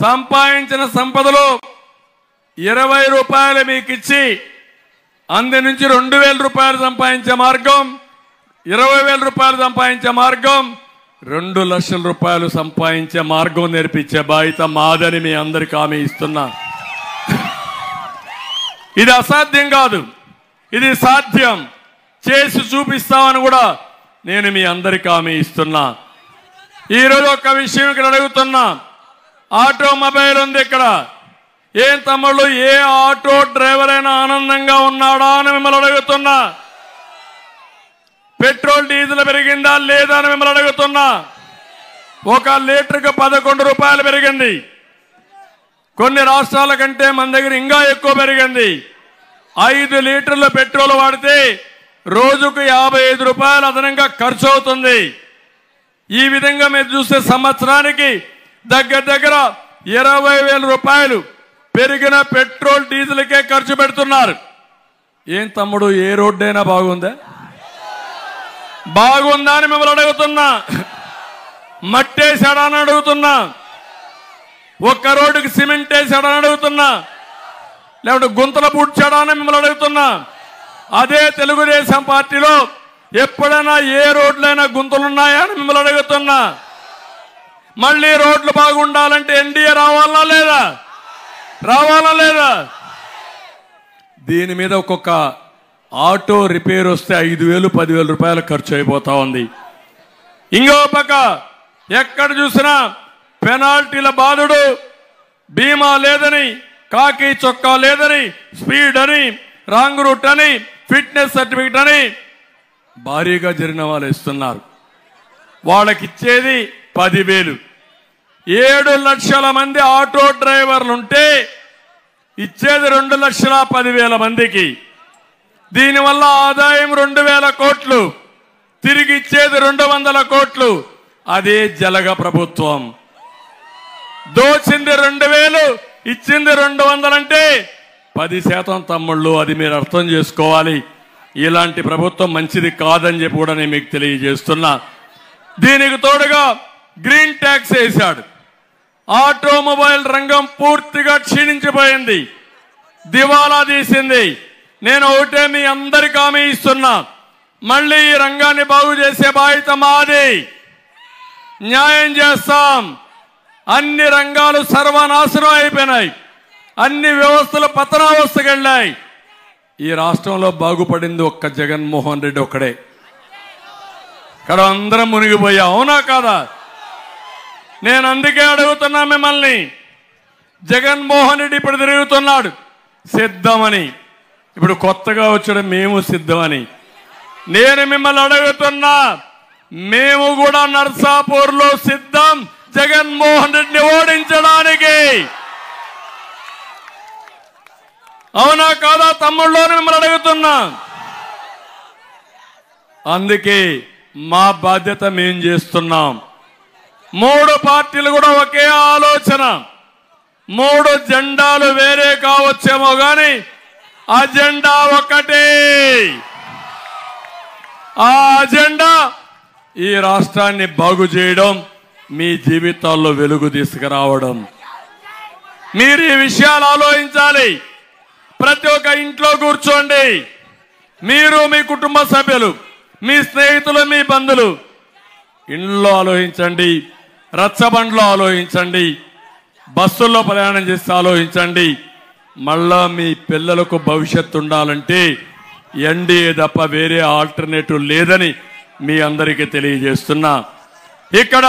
సంపాదించిన సంపదలో 20 రూపాయలు మీకు ఇచ్చి అందు నుంచి 2,000 రూపాయలు సంపాదించే మార్గం, 20,000 రూపాయలు సంపాదించే మార్గం, 2 లక్షల రూపాయలు సంపాదించే మార్గం నేర్పించే బాధ్యత మాదని మీ అందరికీ హామీ ఇస్తున్నా. ఇది అసాధ్యం కాదు, ఇది సాధ్యం. చేసి చూపిస్తామని కూడా నేను మీ అందరికీ హామీ ఇస్తున్నా. ఈరోజు ఒక విషయం ఇక్కడ అడుగుతున్నా. ఆటోమొబైల్ ఉంది ఇక్కడ. ఏం తమ్ముళ్ళు, ఏ ఆటో డ్రైవర్ అయినా ఆనందంగా ఉన్నాడా అని మిమ్మల్ని అడుగుతున్నా. పెట్రోల్ డీజిల్ పెరిగిందా లేదా అని మిమ్మల్ని అడుగుతున్నా. 1 లీటర్కి 11 రూపాయలు పెరిగింది. కొన్ని రాష్ట్రాల కంటే మన దగ్గర ఇంకా ఎక్కువ పెరిగింది. 5 లీటర్ల పెట్రోల్ వాడితే రోజుకు 55 రూపాయలు అదనంగా ఖర్చు అవుతుంది. ఈ విధంగా మీరు చూస్తే సంవత్సరానికి దగ్గర 20,000 రూపాయలు పెరిగిన పెట్రోల్ డీజిల్కే ఖర్చు పెడుతున్నారు. ఏం తమ్ముడు, ఏ రోడ్డు అయినా బాగుందా? బాగుందా అని మిమ్మల్ని అడుగుతున్నా. మట్టేసాడా అని అడుగుతున్నా. 1 రోడ్డుకి సిమెంట్ వేసాడా అని అడుగుతున్నా. లేకపోతే గుంతలు పూడ్చాడా అని మిమ్మల్ని అడుగుతున్నా. అదే తెలుగుదేశం పార్టీలో ఎప్పుడైనా ఏ రోడ్లైనా గుంతలున్నాయా అని మిమ్మల్ని అడుగుతున్నా. మళ్ళీ రోడ్లు బాగుండాలంటే ఎన్డీఏ రావాలా లేదా? రావాలా లేదా? దీని మీద ఒక్కొక్క ఆటో రిపేర్ వస్తే 5,000, 10,000 రూపాయలు ఖర్చు అయిపోతా ఉంది. ఇంకో పక్క ఎక్కడ చూసినా పెనాల్టీల బాధుడు, బీమా లేదని కాకి చొక్కా లేదని, స్పీడ్ అని, రాంగ్ రూట్ అని, ఫిట్నెస్ సర్టిఫికెట్ అని భారీగా జరిమానాలు ఇస్తున్నారు. వాళ్ళకి ఇచ్చేది 10,000. 7 లక్షల మంది ఆటో డ్రైవర్లుంటే ఇచ్చేది 2,10,000 మందికి. దీనివల్ల ఆదాయం 2,000 కోట్లు, తిరిగి ఇచ్చేది 200 కోట్లు. అదే జలగ ప్రభుత్వం. దోచింది 2,000, ఇచ్చింది 200 అంటే 10% తమ్ముళ్ళు. అది మీరు అర్థం చేసుకోవాలి. ఇలాంటి ప్రభుత్వం మంచిది కాదని చెప్పి కూడా నేను మీకు తెలియజేస్తున్నా. దీనికి తోడుగా గ్రీన్ ట్యాక్స్ వేశాడు. ఆటోమొబైల్ రంగం పూర్తిగా క్షీణించిపోయింది, దివాలా తీసింది. నేను ఒకటే మీ అందరికీ హామీ ఇస్తున్నా, మళ్ళీ ఈ రంగాన్ని బాగు చేసే బాధ్యత మాది. న్యాయం చేస్తాం. అన్ని రంగాలు సర్వనాశనం అయిపోయినాయి, అన్ని వ్యవస్థలు పతనావస్థకు వెళ్ళాయి. ఈ రాష్ట్రంలో బాగుపడింది ఒక్క జగన్మోహన్ రెడ్డి ఒక్కడే. ఇక్కడ అందరం మునిగిపోయా, అవునా కాదా? నేను అందుకే అడుగుతున్నా మిమ్మల్ని. జగన్మోహన్ రెడ్డి ఇప్పుడు తిరుగుతున్నాడు సిద్ధమని, ఇప్పుడు కొత్తగా వచ్చాడు మేము సిద్ధమని. నేను మిమ్మల్ని అడుగుతున్నా, మేము కూడా నర్సాపూర్లో సిద్ధం జగన్మోహన్ రెడ్డిని ఓడించడానికి. అవునా కాదా తమ్ముళ్ళని మిమ్మల్ని అడుగుతున్నా. అందుకే మా బాధ్యత మేం చేస్తున్నాం. 3 పార్టీలు కూడా ఒకే ఆలోచన. 3 జెండాలు వేరే కావచ్చేమో కానీ అజెండా ఒకటే. ఆ అజెండా ఈ రాష్ట్రాన్ని బాగు చేయడం, మీ జీవితాల్లో వెలుగు తీసుకురావడం. మీరు ఈ విషయాలు ఆలోచించాలి. ప్రతి ఒక్క ఇంట్లో కూర్చోండి. మీరు, మీ కుటుంబ సభ్యులు, మీ స్నేహితులు, మీ బంధువులు ఇళ్ళలో ఆలోచించండి, రచ్చబండ్లో ఆలోచించండి, బస్సుల్లో ప్రయాణం చేసి ఆలోచించండి. మళ్ళా మీ పిల్లలకు భవిష్యత్తు ఉండాలంటే ఎన్డీఏ తప్ప వేరే ఆల్టర్నేటివ్ లేదని మీ అందరికీ తెలియజేస్తున్నా. ఇక్కడ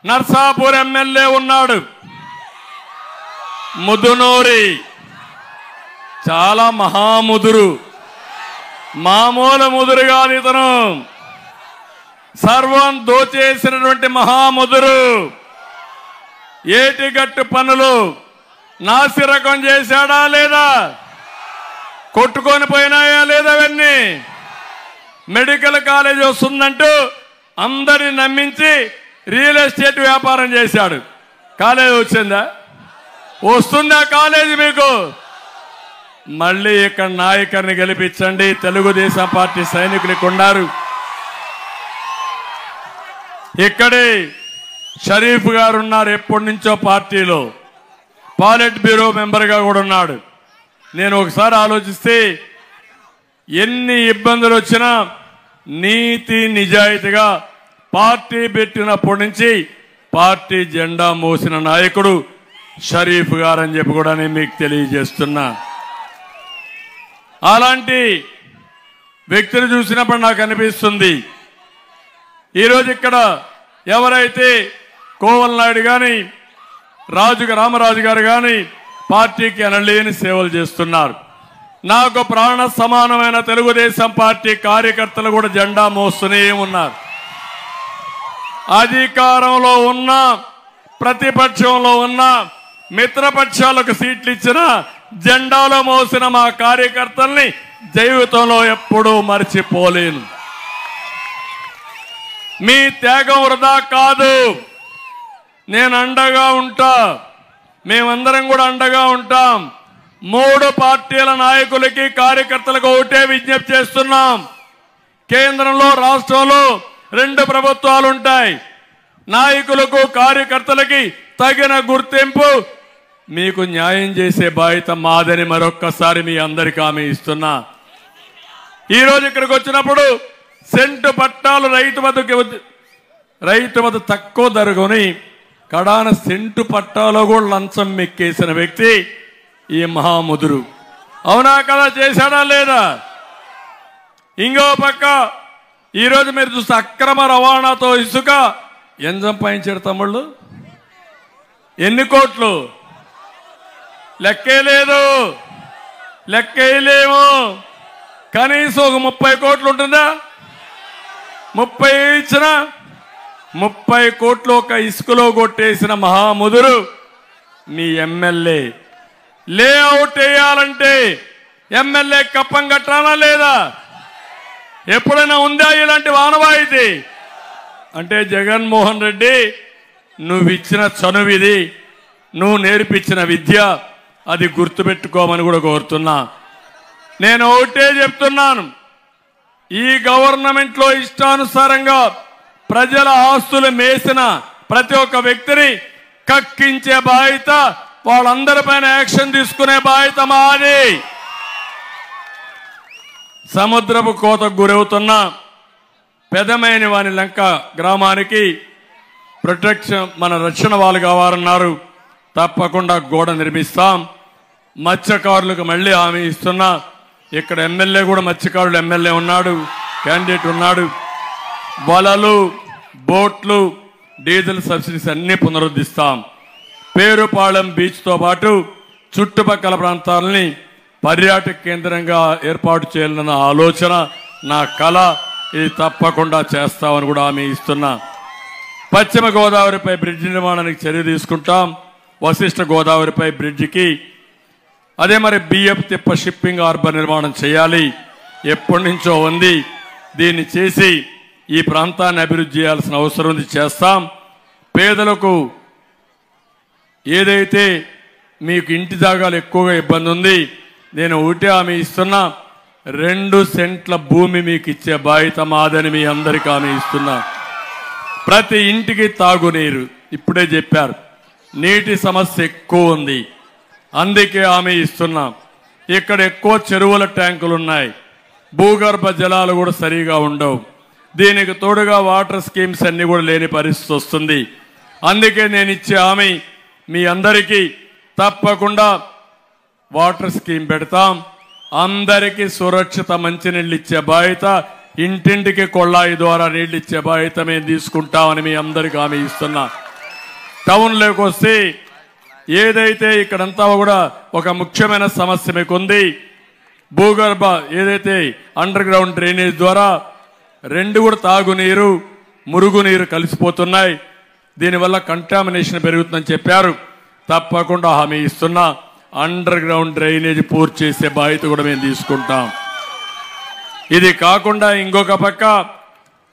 నర్సాపూర్ ఎమ్మెల్యే ఉన్నాడు, ముదునూరి. చాలా మహాముదురు, మామూలు ముదురు కాదు ఇతను. సర్వం దోచేసినటువంటి మహాముదురు. ఏటిగట్టు పనులు నాసిరకం చేశాడా లేదా? కొట్టుకొని పోయినాయా లేదా? అవన్నీ మెడికల్ కాలేజ్ వస్తుందంటూ అందరిని నమ్మించి రియల్ ఎస్టేట్ వ్యాపారం చేశాడు. కాలేజ్ వచ్చిందా? వస్తుందా కాలేజీ మీకు? మళ్ళీ ఇక్కడ నాయకుడిని గెలిపించండి. తెలుగుదేశం పార్టీ సైనికులకు ఉన్నారు. ఇక్కడే షరీఫ్ గారు ఉన్నారు, ఎప్పటి నుంచో పార్టీలో పాలిట్ బ్యూరో మెంబర్గా కూడా ఉన్నాడు. నేను ఒకసారి ఆలోచిస్తే ఎన్ని ఇబ్బందులు వచ్చినా నీతి నిజాయితీగా పార్టీ పెట్టినప్పటి నుంచి పార్టీ జెండా మోసిన నాయకుడు షరీఫ్ గారు అని చెప్పి కూడా నేను మీకు తెలియజేస్తున్నా. అలాంటి వ్యక్తిని చూసినప్పుడు నాకు అనిపిస్తుంది, ఈరోజు ఇక్కడ ఎవరైతే కోవల్ నాయుడు కానీ రామరాజు గారు కానీ పార్టీకి అనలేని సేవలు చేస్తున్నారు. నాకు ప్రాణ సమానమైన తెలుగుదేశం పార్టీ కార్యకర్తలు కూడా జెండా మోస్తూనే ఉన్నారు. అధికారంలో ఉన్న, ప్రతిపక్షంలో ఉన్న, మిత్రపక్షాలకు సీట్లు ఇచ్చిన, జెండాలో మోసిన మా కార్యకర్తల్ని జీవితంలో ఎప్పుడూ మర్చిపోలేను. మీ త్యాగం వృధా కాదు. నేను అండగా ఉంటా, మేమందరం కూడా అండగా ఉంటాం. 3 పార్టీల నాయకులకి, కార్యకర్తలకు ఒకటే విజ్ఞప్తి చేస్తున్నాం. కేంద్రంలో, రాష్ట్రంలో 2 ప్రభుత్వాలు ఉంటాయి. నాయకులకు, కార్యకర్తలకి తగిన గుర్తింపు, మీకు న్యాయం చేసే బాధ్యత మాదని మరొక్కసారి మీ అందరికీ హామీ ఇస్తున్నా. ఈరోజు ఇక్కడికి వచ్చినప్పుడు సెంటు పట్టాలు రైతు వద్ద తక్కువ ధరకొని కడాన సెంటు పట్టాలో కూడా లంచం మెక్కేసిన వ్యక్తి ఈ మహాముదురు. అవునా కదా? చేశాడా లేదా? ఇంకో పక్క ఈరోజు మీరు చూస్తే అక్రమ రవాణాతో ఇసుక ఎంత సంపాదించారు తమ్ముళ్ళు? ఎన్ని కోట్లు? లెక్కేలేదు, లెక్కేయలేము. కనీసం ఒక 30 కోట్లు ఉంటుందా? 30 ఇచ్చిన 30 కోట్లు ఒక ఇసుకలో కొట్టేసిన మహాముదురు మీ ఎమ్మెల్యే. లేఅవుట్ వేయాలంటే ఎమ్మెల్యే కప్పం కట్టాలా లేదా? ఎప్పుడైనా ఉందా ఇలాంటి ఆనవాయితీ? అంటే జగన్మోహన్ రెడ్డి, నువ్వు ఇచ్చిన చనువిది, నువ్వు నేర్పించిన విద్య, అది గుర్తుపెట్టుకోమని కూడా కోరుతున్నా. నేను ఒకటే చెప్తున్నాను, ఈ గవర్నమెంట్లో ఇష్టానుసారంగా ప్రజల ఆస్తులు మేసిన ప్రతి ఒక్క వ్యక్తిని కక్కించే బాధ్యత, వాళ్ళందరిపైన యాక్షన్ తీసుకునే బాధ్యత మాది. సముద్రపు కోతకు గురవుతున్న పెదమైన వాని లంక గ్రామానికి ప్రొటెక్షన్, మన రక్షణ వాళ్ళు కావాలన్నారు. తప్పకుండా గోడ నిర్మిస్తాం. మత్స్యకారులకు మళ్ళీ హామీ ఇస్తున్నా. ఇక్కడ ఎమ్మెల్యే కూడా మత్స్యకారులు ఎమ్మెల్యే ఉన్నాడు, క్యాండిడేట్ ఉన్నాడు. వలలు, బోట్లు, డీజిల్ సబ్సిడీస్ అన్ని పునరుద్ధరిస్తాం. పేరుపాళెం బీచ్తో పాటు చుట్టుపక్కల ప్రాంతాలని పర్యాటక కేంద్రంగా ఏర్పాటు చేయాలన్న ఆలోచన నా కళ. ఇది తప్పకుండా చేస్తామని కూడా హామీ ఇస్తున్నా. పశ్చిమ గోదావరిపై బ్రిడ్జి నిర్మాణానికి చర్య తీసుకుంటాం. వశిష్ఠ గోదావరిపై బ్రిడ్జికి, అదే మరి బియ్యపు తిప్ప షిప్పింగ్ హార్బర్ నిర్మాణం చేయాలి. ఎప్పటి నుంచో ఉంది. దీన్ని చేసి ఈ ప్రాంతాన్ని అభివృద్ధి చేయాల్సిన అవసరం ఉంది, చేస్తాం. పేదలకు ఏదైతే మీకు ఇంటి జాగాలు ఎక్కువగా ఇబ్బంది ఉంది, నేను ఒకటే హామీ ఇస్తున్నా, 2 సెంట్ల భూమి మీకు ఇచ్చే బాధ్యత మాదని మీ అందరికీ హామీ ఇస్తున్నా. ప్రతి ఇంటికి తాగునీరు, ఇప్పుడే చెప్పారు, నీటి సమస్య ఎక్కువ ఉంది, అందుకే హామీ ఇస్తున్నా. ఇక్కడ ఎక్కువ చెరువుల ట్యాంకులు ఉన్నాయి, భూగర్భ జలాలు కూడా సరిగా ఉండవు. దీనికి తోడుగా వాటర్ స్కీమ్స్ అన్ని కూడా లేని పరిస్థితి వస్తుంది. అందుకే నేను ఇచ్చే హామీ, మీ అందరికీ తప్పకుండా వాటర్ స్కీమ్ పెడతాం. అందరికీ సురక్షిత మంచినీళ్ళు ఇచ్చే బాధ్యత, ఇంటింటికి కొళ్ళాయి ద్వారా నీళ్ళు ఇచ్చే బాధ్యత మేము తీసుకుంటామని మీ అందరికీ హామీ ఇస్తున్నా. టౌన్లోకి వస్తే ఏదైతే ఇక్కడంతా కూడా ఒక ముఖ్యమైన సమస్య మీకు ఉంది, భూగర్భ ఏదైతే అండర్ గ్రౌండ్ డ్రైనేజ్ ద్వారా 2 కూడా తాగునీరు, మురుగునీరు కలిసిపోతున్నాయి. దీనివల్ల కంటామినేషన్ పెరుగుతుందని చెప్పారు. తప్పకుండా హామీ ఇస్తున్నా, అండర్ గ్రౌండ్ డ్రైనేజ్ పూర్తి చేసే బాధ్యత కూడా మేము తీసుకుంటాం. ఇది కాకుండా ఇంకొక పక్క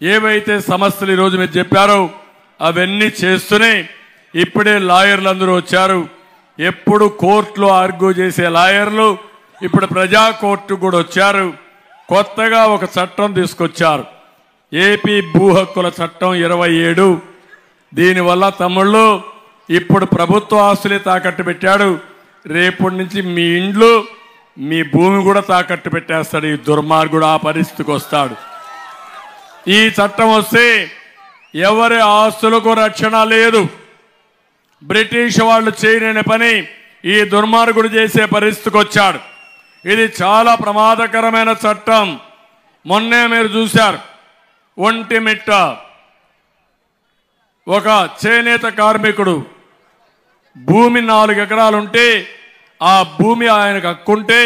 ఏవైతే సమస్యలు ఈరోజు మీరు చెప్పారో అవన్నీ చేస్తూనే ఇప్పుడే లాయర్లు అందరూ వచ్చారు. ఎప్పుడు కోర్టులో ఆర్గ్యూ చేసే లాయర్లు ఇప్పుడు ప్రజా కోర్టు కూడా వచ్చారు. కొత్తగా ఒక చట్టం తీసుకొచ్చారు, ఏపీ భూ హక్కుల చట్టం 27. దీనివల్ల తమ్ముళ్ళు ఇప్పుడు ప్రభుత్వ ఆస్తులే తాకట్టు పెట్టాడు, రేపటి నుంచి మీ ఇండ్లు, మీ భూమి కూడా తాకట్టు పెట్టేస్తాడు. ఈ దుర్మార్గుడు ఆ పరిస్థితికి వస్తాడు. ఈ చట్టం వస్తే ఎవరి ఆస్తులకు రక్షణ లేదు. బ్రిటిష్ వాళ్ళు చేయలేని పని ఈ దుర్మార్గుడు చేసే పరిస్థితికి వచ్చాడు. ఇది చాలా ప్రమాదకరమైన చట్టం. మొన్నే మీరు చూశారు, ఒంటిమిట్ట ఒక చేనేత కార్మికుడు భూమి 4 ఎకరాలుంటే ఆ భూమి ఆయనకు హక్కుంటే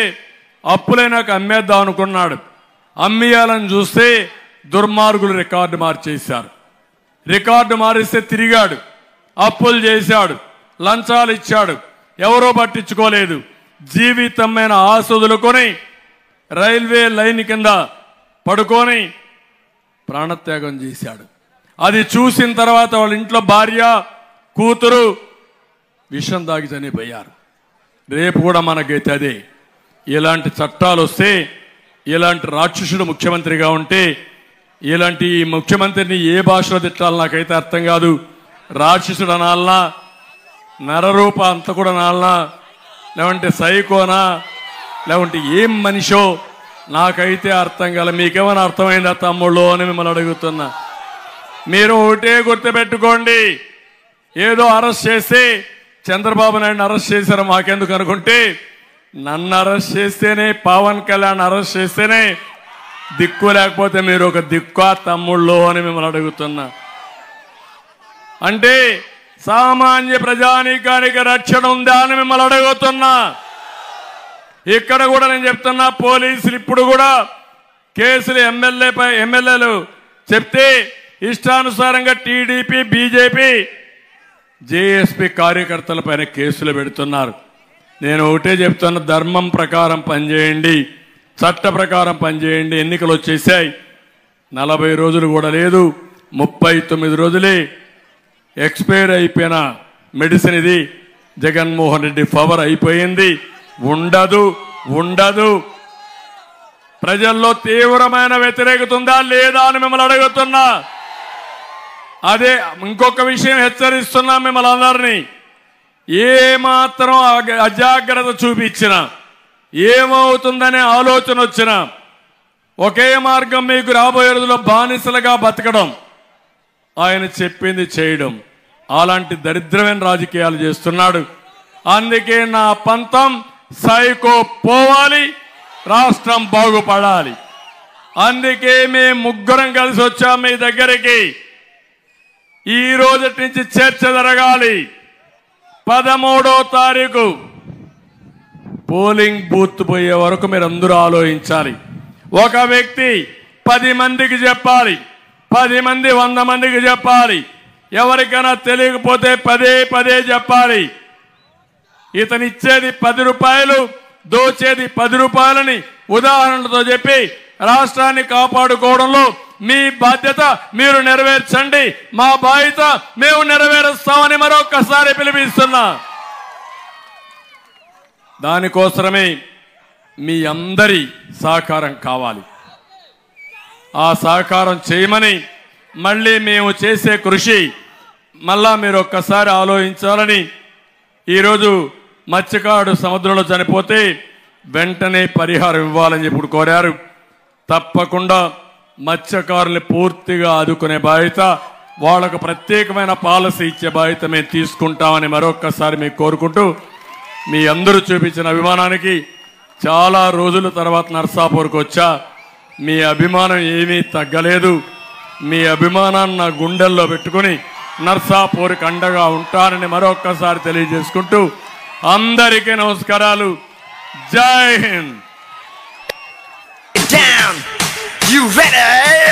అప్పులైనాక అమ్మేద్దాం అనుకున్నాడు. అమ్మేయాలని చూస్తే దుర్మార్గులు రికార్డు మార్చేశారు. రికార్డు మారిస్తే తిరిగాడు, అప్పులు చేశాడు, లంచాలు ఇచ్చాడు, ఎవరో పట్టించుకోలేదు. జీవితమైన ఆశ వదులుకొని రైల్వే లైన్ కింద పడుకొని ప్రాణత్యాగం చేశాడు. అది చూసిన తర్వాత వాళ్ళ ఇంట్లో భార్య, కూతురు విషం దాగి చనిపోయారు. రేపు కూడా మనకైతే అదే. ఇలాంటి చట్టాలు వస్తే, ఇలాంటి రాక్షసుడు ముఖ్యమంత్రిగా ఉంటే, ఇలాంటి ముఖ్యమంత్రిని ఏ భాషలో తిట్టాలి నాకైతే అర్థం కాదు. రాక్షసుడు అనాలనా, నరరూప అంత కూడా అనాలనా, లేవంటే సైకోనా, లేవంటే ఏం మనిషో నాకైతే అర్థం కాల. మీకేమైనా అర్థమైందా తమ్ముళ్ళు అని మిమ్మల్ని అడుగుతున్నా. మీరు ఒకటే గుర్తుపెట్టుకోండి, ఏదో అరెస్ట్ చేస్తే చంద్రబాబు నాయుడుని అరెస్ట్ చేశారు మాకెందుకు అనుకుంటే, నన్ను అరెస్ట్ చేస్తేనే, పవన్ కళ్యాణ్ అరెస్ట్ చేస్తేనే దిక్కు, లేకపోతే మీరు ఒక దిక్కు తమ్ముళ్ళు అని మిమ్మల్ని అడుగుతున్నా. అంటే సామాన్య ప్రజానీకానికి రక్షణ ఉందా అని మిమ్మల్ని అడుగుతున్నా. ఇక్కడ కూడా నేను చెప్తున్నా, పోలీసులు ఇప్పుడు కూడా కేసులు ఎమ్మెల్యేలు చెప్తే ఇష్టానుసారంగా టీడీపీ, బీజేపీ, జేఎస్పీ కార్యకర్తల పైన కేసులు పెడుతున్నారు. నేను ఒకటే చెప్తున్నా, ధర్మం ప్రకారం పనిచేయండి, చట్ట ప్రకారం పనిచేయండి. ఎన్నికలు వచ్చేసాయి, 40 రోజులు కూడా లేదు, 39 రోజులే ఎక్స్పైర్ అయిపోయిన మెడిసిన్ ఇది. జగన్మోహన్ రెడ్డి పవర్ అయిపోయింది, ఉండదు. ప్రజల్లో తీవ్రమైన వ్యతిరేకత ఉందా లేదా అని మిమ్మల్ని అడుగుతున్నా. అదే ఇంకొక విషయం హెచ్చరిస్తున్నా మిమ్మల్ని అందరినీ, ఏమాత్రం అజాగ్రత్త చూపించినా, ఏమవుతుందనే ఆలోచన వచ్చినా ఒకే మార్గం, మీకు రాబోయే రోజుల్లో బానిసలుగా బతకడం, ఆయన చెప్పింది చేయడం. అలాంటి దరిద్రమైన రాజకీయాలు చేస్తున్నాడు. అందుకే నా పంతం సైకో పోవాలి, రాష్ట్రం బాగుపడాలి. అందుకే మేము ముగ్గురం కలిసి వచ్చాం మీ దగ్గరికి. ఈ రోజు నుంచి చర్చ జరగాలి. 13వ తారీఖు పోలింగ్ బూత్ పోయే వరకు మీరు అందరూ ఆలోచించాలి. ఒక వ్యక్తి 10 మందికి చెప్పాలి, 10 మంది 100 మందికి చెప్పాలి. ఎవరికైనా తెలియకపోతే పదే చెప్పాలి. ఇతను ఇచ్చేది 10 రూపాయలు, దోచేది 10 రూపాయలని ఉదాహరణలతో చెప్పి రాష్ట్రాన్ని కాపాడుకోవడంలో మీ బాధ్యత మీరు నెరవేర్చండి, మా బాధ్యత మేము నెరవేరుస్తామని మరొకసారి పిలిపిస్తున్నా. దానికోసమే మీ అందరి సహకారం కావాలి. ఆ సహకారం చేయమని, మళ్ళీ మేము చేసే కృషి మళ్ళా మీరు ఒక్కసారి ఆలోచించాలని. ఈరోజు మత్స్యకారుడు సముద్రంలో చనిపోతే వెంటనే పరిహారం ఇవ్వాలని చెప్పి కోరారు. తప్పకుండా మత్స్యకారుల్ని పూర్తిగా ఆదుకునే బాధ్యత, వాళ్ళకు ప్రత్యేకమైన పాలసీ ఇచ్చే బాధ్యత మేము తీసుకుంటామని మరొక్కసారి మీకు కోరుకుంటూ, మీ అందరూ చూపించిన అభిమానానికి చాలా రోజుల తర్వాత నర్సాపూర్కి వచ్చా. మీ అభిమానం ఏమీ తగ్గలేదు. మీ అభిమానాన్ని నా గుండెల్లో పెట్టుకుని నర్సాపూర్కి అండగా ఉంటానని మరొక్కసారి తెలియజేసుకుంటూ అందరికీ నమస్కారాలు. జై హింద్. You ready?